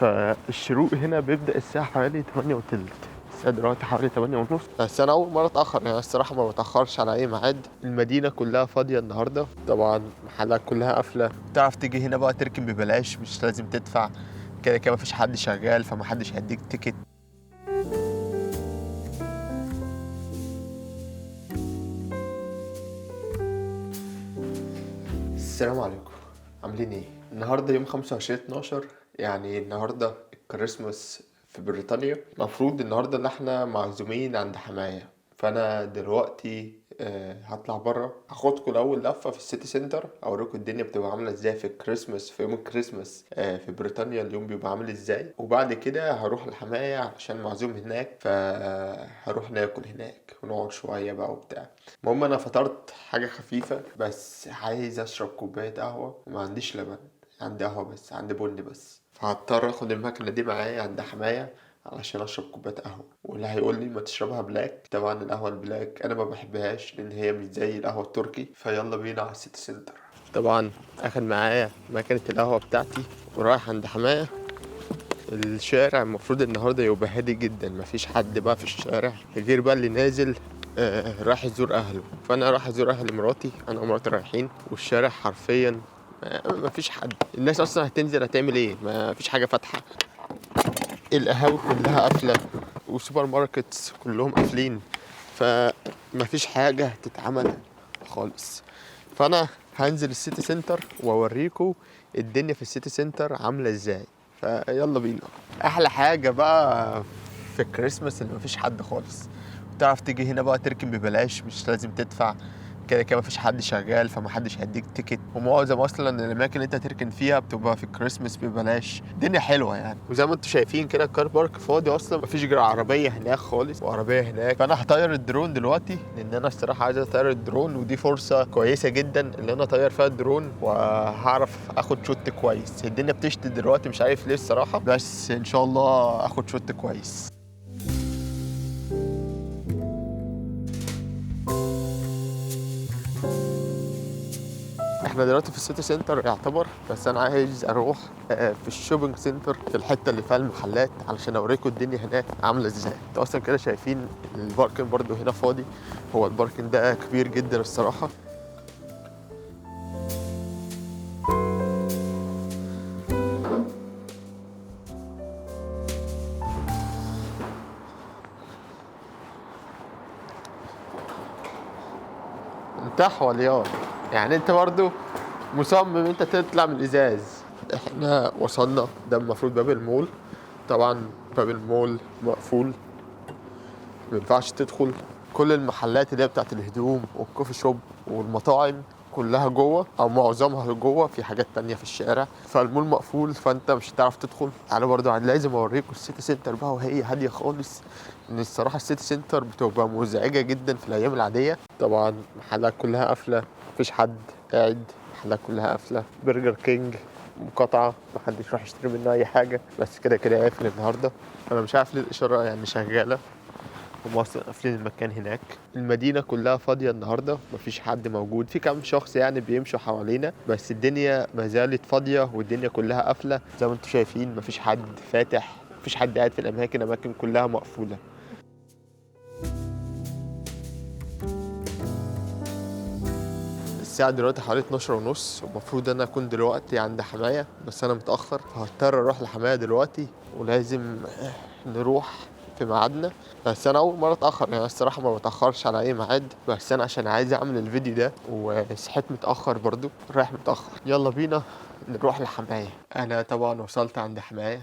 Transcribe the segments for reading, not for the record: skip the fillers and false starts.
فالشروق هنا بيبدأ الساعة حوالي 8:15. الساعة دلوقتي حوالي 8:30. بس أنا أول مرة أتأخر، يعني الصراحة ما بتأخرش على أي ميعاد. المدينة كلها فاضية النهاردة، طبعا المحلات كلها قافلة. تعرف تيجي هنا بقى تركن ببلاش، مش لازم تدفع، كده كده مفيش حد شغال فمحدش هيديك تيكت. السلام عليكم، عاملين ايه؟ النهارده يوم 25/12، يعني النهارده الكريسماس في بريطانيا. المفروض النهارده ان احنا معزومين عند حماية، فانا دلوقتي هطلع بره، هاخدكم الاول لفه في السيتي سنتر، اوريكم الدنيا بتبقى عامله ازاي في الكريسماس، في يوم الكريسماس في بريطانيا اليوم بيبقى عامل ازاي. وبعد كده هروح الحماية علشان معزوم هناك، فهروح ناكل هناك ونقعد شويه بقى وبتاع. المهم انا فطرت حاجه خفيفه، بس عايز اشرب كوبايه قهوه وما عنديش لبن، عندي قهوه بس، عندي بن بس، فهضطر اخد المكنه دي معايا عند حماية علشان اشرب كوبايه قهوه. واللي هيقول لي ما تشربها بلاك، طبعا القهوه البلاك انا ما بحبهاش لان هي مش زي القهوه التركي. فيلا بينا على السيتي سنتر. طبعا اخد معايا مكنه القهوه بتاعتي ورايح عند حماية. الشارع المفروض النهارده يبقى هادي جدا، مفيش حد بقى في الشارع غير بقى اللي نازل راح يزور اهله. فانا راح ازور اهل مراتي، انا ومراتي رايحين، والشارع حرفيا مفيش حد. الناس اصلا هتنزل هتعمل ايه؟ مفيش حاجه فاتحه، القهاوي كلها قافله والسوبر ماركتس كلهم قافلين، فمفيش حاجه هتتعمل خالص. فانا هنزل السيتي سنتر واوريكم الدنيا في السيتي سنتر عامله ازاي. فيلا بينا. احلى حاجه بقى في الكريسماس ان مفيش حد خالص، تعرف تيجي هنا بقى تركن ببلاش، مش لازم تدفع، كده كده مفيش حد شغال فمحدش هيديك تيكت. ومعظم اصلا الاماكن اللي انت تركن فيها بتبقى في الكريسماس ببلاش. الدنيا حلوه يعني، وزي ما انتم شايفين كده الكار بارك فاضي اصلا، مفيش غير عربيه هناك خالص وعربيه هناك. فانا هطير الدرون دلوقتي لان انا الصراحه عايز اطير الدرون، ودي فرصه كويسه جدا ان انا اطير فيها الدرون وهعرف اخد شوت كويس. الدنيا بتشتي دلوقتي مش عارف ليه الصراحه، بس ان شاء الله اخد شوت كويس. احنا دلوقتي في السيتي سنتر يعتبر، بس انا عايز اروح في الشوبينج سنتر، في الحته اللي فيها المحلات، علشان اوريكم الدنيا هناك عامله ازاي. انتوا اصلا كده شايفين الباركنج برضو هنا فاضي، هو الباركنج ده كبير جدا الصراحه. انت حواليار، يعني انت برضو مصمم انت تطلع من الازاز. احنا وصلنا، ده المفروض باب المول. طبعا باب المول مقفول، مينفعش تدخل. كل المحلات اللي هي بتاعت الهدوم والكوفي شوب والمطاعم كلها جوه او معظمها جوه، في حاجات تانية في الشارع. فالمول مقفول فانت مش هتعرف تدخل. تعالوا برضو لازم اوريكم السيتي سنتر بقى وهي هاديه خالص، ان الصراحه السيتي سنتر بتبقى مزعجه جدا في الايام العاديه. طبعا المحلات كلها قافله، مفيش حد قاعد، المحلات كلها قافله. برجر كينج مقاطعه، محدش راح يشتري منه اي حاجه، بس كده كده قافل النهارده. انا مش عارف ليه الاشاره يعني شغاله، هم اصلا قافلين المكان هناك. المدينة كلها فاضية النهاردة، مفيش حد موجود، في كام شخص يعني بيمشوا حوالينا، بس الدنيا ما زالت فاضية والدنيا كلها قافلة زي ما انتم شايفين. مفيش حد فاتح، مفيش حد قاعد في الأماكن كلها مقفولة. الساعة دلوقتي حوالي 12:30، المفروض أنا أكون دلوقتي عند حماية، بس أنا متأخر فهضطر أروح لحماية دلوقتي، ولازم نروح في ميعادنا. بس أنا أول مرة أتأخر، يعني الصراحة ما بتأخرش على أي ميعاد، بس أنا عشان عايز أعمل الفيديو ده وصحيت متأخر برضو رايح متأخر. يلا بينا نروح لحماية. أنا طبعا وصلت عند حماية،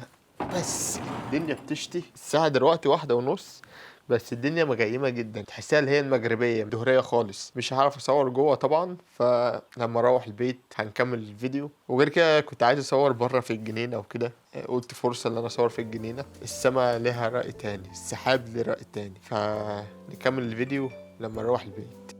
بس الدنيا بتشتي. الساعة دلوقتي 1:30، بس الدنيا مغيمة جدا، تحسها اللي هي المغربية دهرية خالص. مش هعرف اصور جوه طبعا، فلما اروح البيت هنكمل الفيديو. وغير كده كنت عايز اصور بره في الجنينة وكده، قلت فرصة ان انا اصور في الجنينة. السما لها رأي تاني، السحاب ليه رأي تاني، فنكمل الفيديو لما نروح البيت.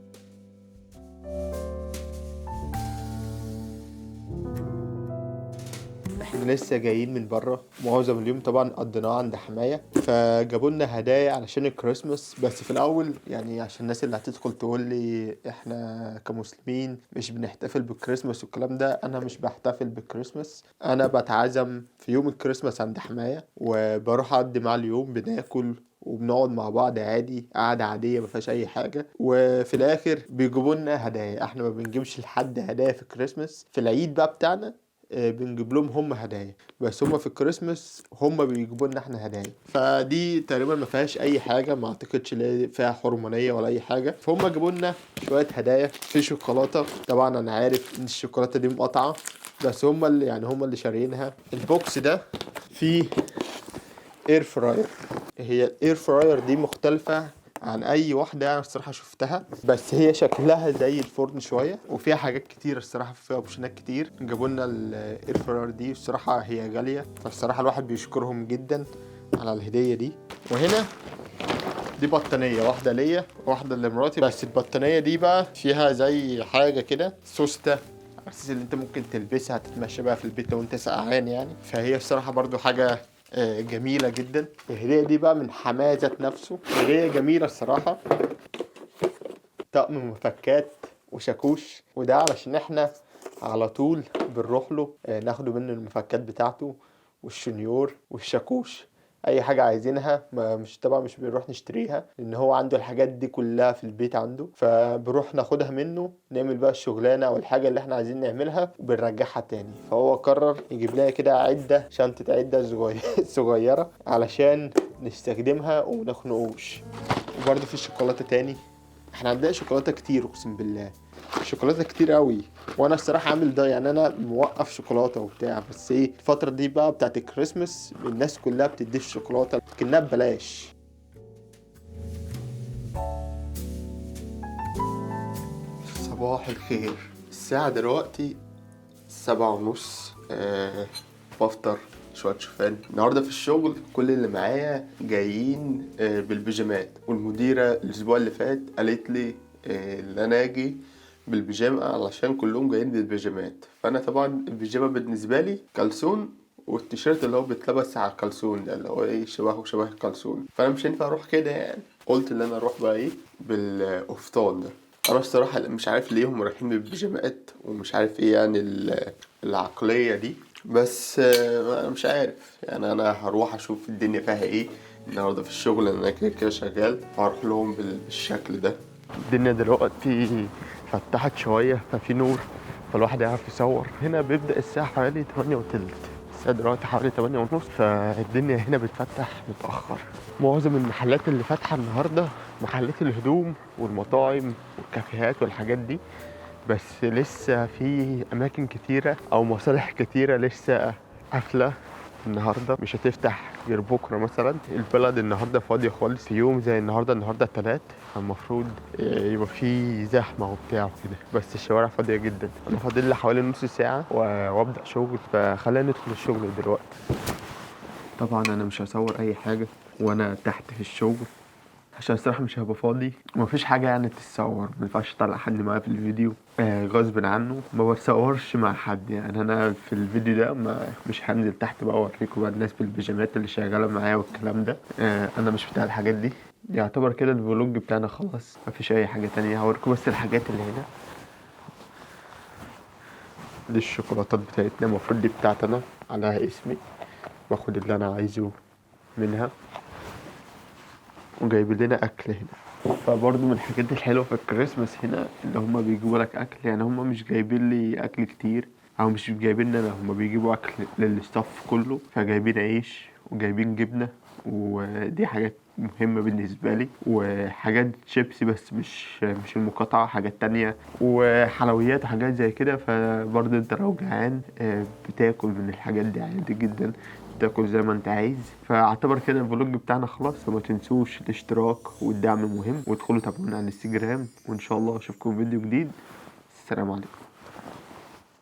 احنا لسه جايين من بره، معظم اليوم طبعا قضيناه عند حماية، فجابوا لنا هدايا علشان الكريسماس. بس في الاول يعني عشان الناس اللي هتدخل تقول لي احنا كمسلمين مش بنحتفل بالكريسماس والكلام ده، انا مش بحتفل بالكريسماس. انا بتعزم في يوم الكريسماس عند حماية وبروح اقضي معاه اليوم، بناكل وبنقعد مع بعض عادي، قعدة عادية ما فيهاش أي حاجة. وفي الآخر بيجيبوا لنا هدايا. احنا ما بنجيبش لحد هدايا في الكريسماس. في العيد بقى بتاعنا بنجيب لهم هم هدايا، بس هم في الكريسماس هم بيجيبوا لنا احنا هدايا. فدي تقريبا ما فيهاش اي حاجه، ما اعتقدش ان فيها حرمانيه ولا اي حاجه. فهم جابوا لنا شويه هدايا في شوكولاته. طبعا انا عارف ان الشوكولاته دي مقطعه، بس هم اللي يعني هم اللي شاريينها. البوكس ده فيه اير فراير. هي الاير فراير دي مختلفة عن اي واحدة يعني الصراحة شفتها، بس هي شكلها زي الفرن شوية وفيها حاجات كتير الصراحة، فيها اوبشنات كتير. جابوا لنا الاير فراير دي، الصراحة هي غالية، فالصراحة الواحد بيشكرهم جدا على الهدية دي. وهنا دي بطانية، واحدة ليا واحدة لمراتي. بس البطانية دي بقى فيها زي حاجة كده سوستة، على اساس ان انت ممكن تلبسها تتمشى بقى في البيت لو انت سقعان يعني. فهي الصراحة برضو حاجة جميلة جدا. الهدية دي بقى من حماية ذات نفسه، هدية جميلة الصراحة. طقم مفكات وشاكوش، وده علشان احنا على طول بنروح له ناخده منه المفكات بتاعته والشنيور والشاكوش. اي حاجة عايزينها ما مش طبعا مش بنروح نشتريها، لان هو عنده الحاجات دي كلها في البيت عنده، فبنروح ناخدها منه نعمل بقى الشغلانة او الحاجة اللي احنا عايزين نعملها وبنرجعها تاني. فهو قرر يجيب لنا كده عدة، شنطة عدة صغيرة علشان نستخدمها ومنخنقوش. وبرضه في شوكولاتة تاني. احنا عندنا شوكولاته كتير اقسم بالله، شوكولاته كتير قوي. وانا الصراحه عامل ده يعني، انا موقف شوكولاته وبتاع، بس ايه الفتره دي بقى بتاعت الكريسماس الناس كلها بتدي الشوكولاته لكنها ببلاش. صباح الخير. الساعه دلوقتي 7:30. بفطر شوية شوفان. النهاردة في الشغل كل اللي معايا جايين بالبيجامات، والمديرة الأسبوع اللي فات قالت لي إن أنا أجي بالبيجامة علشان كلهم جايين بالبيجامات. فأنا طبعا البيجامة بالنسبة لي كلسون، والتيشيرت اللي هو بيتلبس على الكلسون ده اللي هو ايه شبه الكلسون، فأنا مش هينفع أروح كده يعني. قلت إن أنا أروح بقى ايه بالقفطان ده. أنا الصراحة مش عارف ليه هم رايحين بالبيجامات، ومش عارف ايه يعني العقلية دي، بس انا مش عارف يعني. انا هروح اشوف الدنيا فيها ايه النهارده في الشغل، انا كده كده شغال، هروح لهم بالشكل ده. الدنيا دلوقتي فتحت شوية ففي نور، فالواحد يعرف يصور. هنا بيبدأ الساعة حوالي 8:30، الساعة دلوقتي حوالي 8:30، فالدنيا هنا بتفتح متأخر. معظم المحلات اللي فاتحة النهاردة محلات الهدوم والمطاعم والكافيهات والحاجات دي، بس لسه في اماكن كتيره او مصالح كتيره لسه قافله النهارده، مش هتفتح غير بكره مثلا. البلد النهارده فاضيه خالص في يوم زي النهارده التلات، المفروض يبقى في زحمه وبتاع وكده، بس الشوارع فاضيه جدا. انا فاضل لي حوالي نص ساعه وابدا شغل، فخلينا ندخل الشغل دلوقتي. طبعا انا مش هصور اي حاجه وانا تحت في الشغل، عشان الصراحة مش هبقى فاضي ومفيش حاجة يعني تتصور. مينفعش اطلع حد معايا في الفيديو غصب عنه. ما بتصورش مع حد يعني. انا في الفيديو ده مش هنزل تحت بقى اوريكم بقى الناس بالبيجامات اللي شغالة معايا والكلام ده. انا مش بتاع الحاجات دي. يعتبر كده الفلوج بتاعنا خلاص، مفيش اي حاجة تانية. هوريكم بس الحاجات اللي هنا. دي الشوكولاتات بتاعتنا، المفروض دي بتاعتنا عليها اسمي، باخد اللي انا عايزه منها. وجايب لنا اكل هنا. فبرضه من الحاجات الحلوه في الكريسماس هنا اللي هما بيجيبوا لك اكل، يعني هما مش جايبين لي اكل كتير او مش جايبين لي انا، هما بيجيبوا اكل للستاف كله، فجايبين عيش وجايبين جبنه، ودي حاجات مهمة بالنسبة لي، وحاجات شيبسي بس مش المقاطعة، حاجات تانية وحلويات وحاجات زي كده. فبرضه انت لو جعان بتاكل من الحاجات دي عادي جدا، تاكل زي ما انت عايز. فاعتبر كده الفلوج بتاعنا خلاص. فما تنسوش الاشتراك والدعم مهم، وادخلوا تابعونا على الانستجرام، وان شاء الله اشوفكم في فيديو جديد. السلام عليكم.